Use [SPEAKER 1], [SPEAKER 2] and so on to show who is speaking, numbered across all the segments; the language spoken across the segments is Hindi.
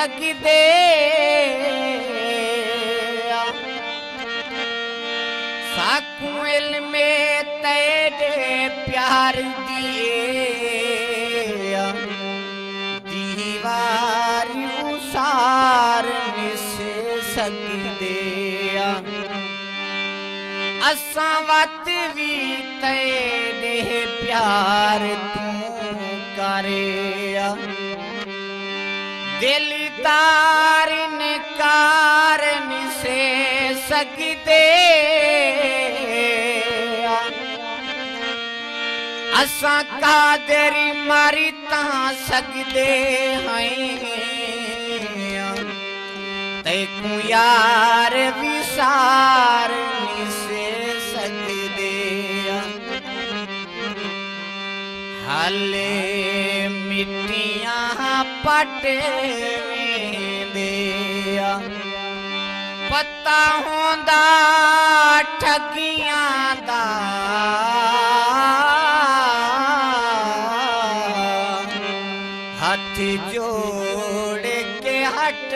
[SPEAKER 1] सकदे साकू इल्मे तेरे प्यार दिए दीवार उसार मिस सकदे असा वत भी तेरे प्यार तू करे दिल तार निकार मिसे सकदे असा कादरी मारी ता सकदे हैं तैकू यार विसार मिसे सकदे हाले मिट्टियां पट दे पता होंदा ठगियां दा हाथ जोड़ के हट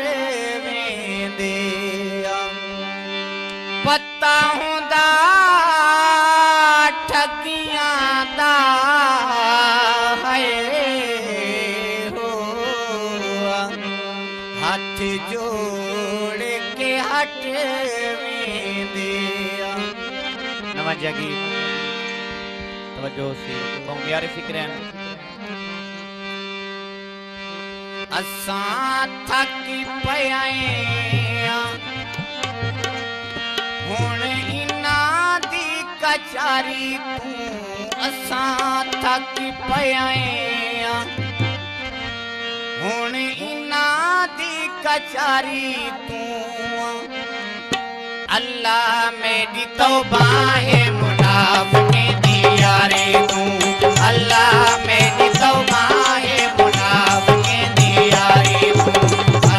[SPEAKER 1] दे पता होंदा ठगियां दा हाथ जोड़ के हट दिया नवाजा की तवज्जो से बहुत प्यारे फिक्र हैं असा थकी पया हुण इना दी कचारी तू असा थकी पया हुण इना दी कचारी तू अल्लाह मेरी तौबा है मुनाफिक दी यारे तू अल्लाह मेरी तौबा है मुनाफिक दी यारे तू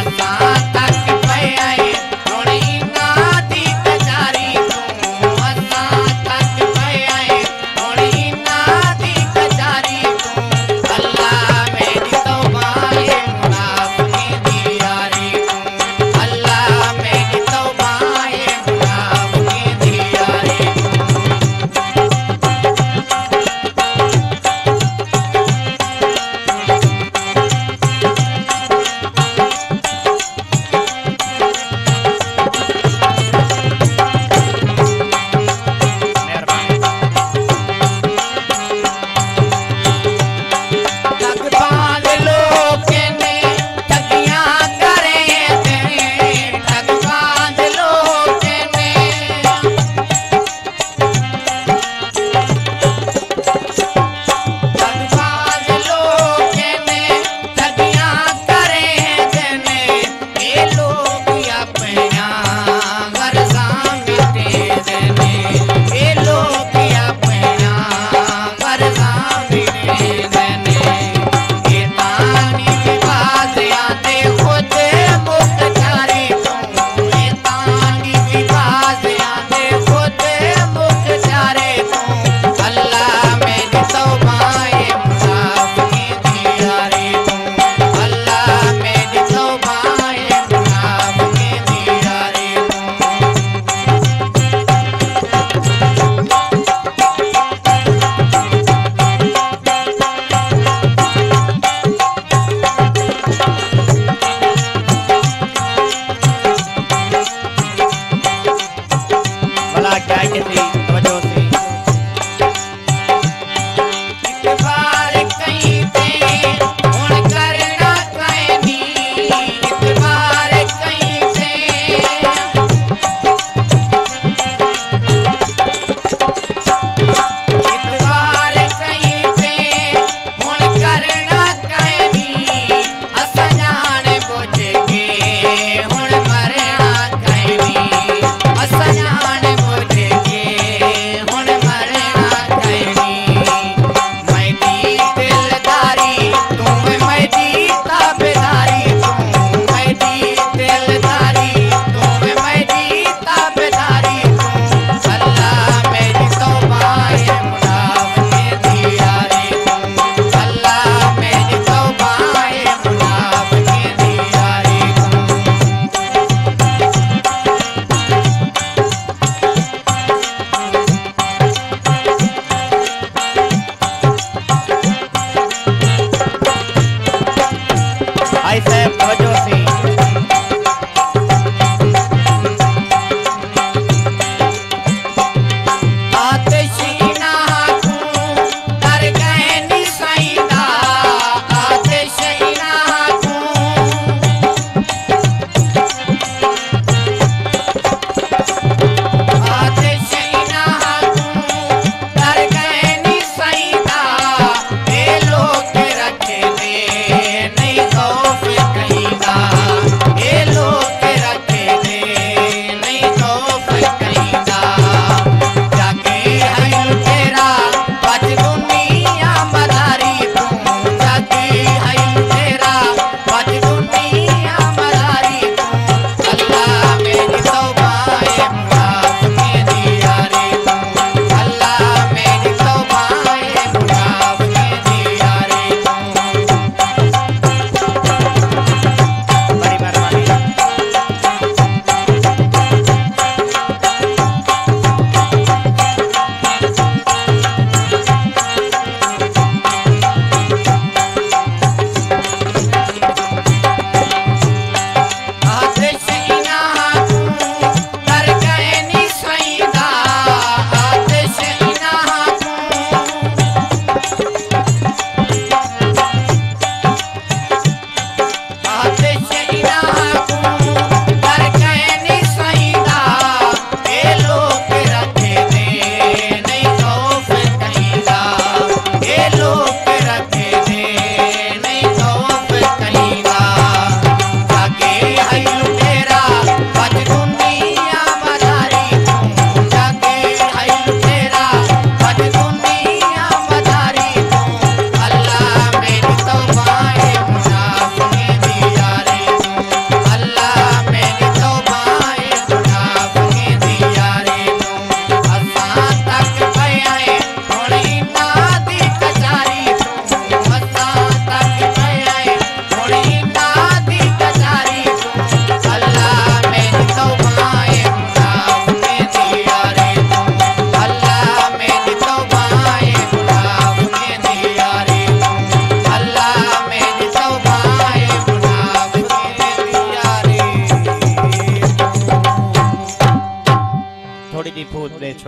[SPEAKER 1] असा तक पया हुण इना दी कचारी तू असा तक पया हुण इना दी कचारी तू अल्लाह मेरी तौबा है मुनाफिक दी यारे तू अल्लाह मेरी तौबा है मुनाफिक दी यारे तू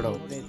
[SPEAKER 1] खड़ो